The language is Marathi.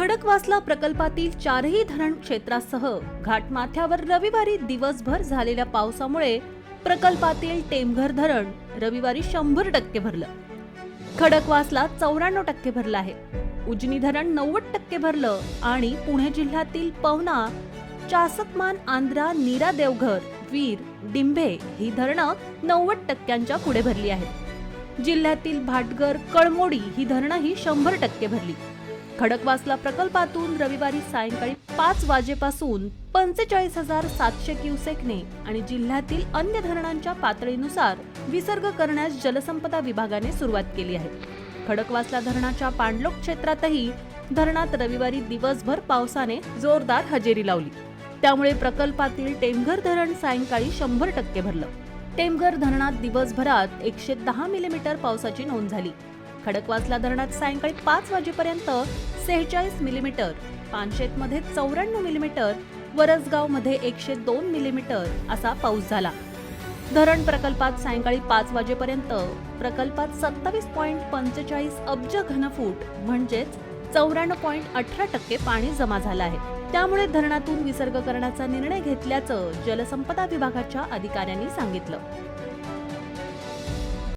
खडकवासला प्रकल्पातील चारही धरण क्षेत्रासह घाटमाथ्यावर रविवारी दिवसभर झालेल्या पावसामुळे प्रकल्पातील टेमघर धरण रविवारी 100% भरलं. खडकवासला 94% भरलं आहे. उजनी धरण 90% भरलं आणि पुणे जिल्ह्यातील पवना, चासकमान, आंध्रा, नीरा, देवघर, वीर, डिंभे ही धरणं 90%च्या पुढे भरली आहेत. जिल्ह्यातील भाटघर, कळमोडी ही धरणंही 100% भरली. खडकवासला प्रकल्पातून रविवारी सायंकाळी 5 वाजेपासून 45,700 क्युसेकने आणि जिल्ह्यातील अन्य धरणांच्या पातळीनुसार विसर्ग करण्यास जलसंपदा विभागाने सुरुवात केली आहे. खडकवासला धरणाच्या पाणलोट क्षेत्रातही धरणात रविवारी दिवसभर पावसाने जोरदार हजेरी लावली. त्यामुळे प्रकल्पातील टेमघर धरण सायंकाळी 100% भरलं. टेमघर धरणात दिवसभरात 110 मिलीमीटर पावसाची नोंद झाली. खडकवासला धरणात सायंकाळी 5 वाजेपर्यंत 46 मिलीमीटर, पानशेतमध्ये 94 मिलीमीटर, वरसगावमध्ये 102 मिलीमीटर असा पाऊस झाला. धरण प्रकल्पात सायंकाळी 5 वाजेपर्यंत प्रकल्पात 27.45 अब्ज घनफूट म्हणजेच 94.18% पाणी जमा झालं आहे. त्यामुळे धरणातून विसर्ग करण्याचा निर्णय घेतल्याचं जलसंपदा विभागाच्या अधिकाऱ्यांनी सांगितलं.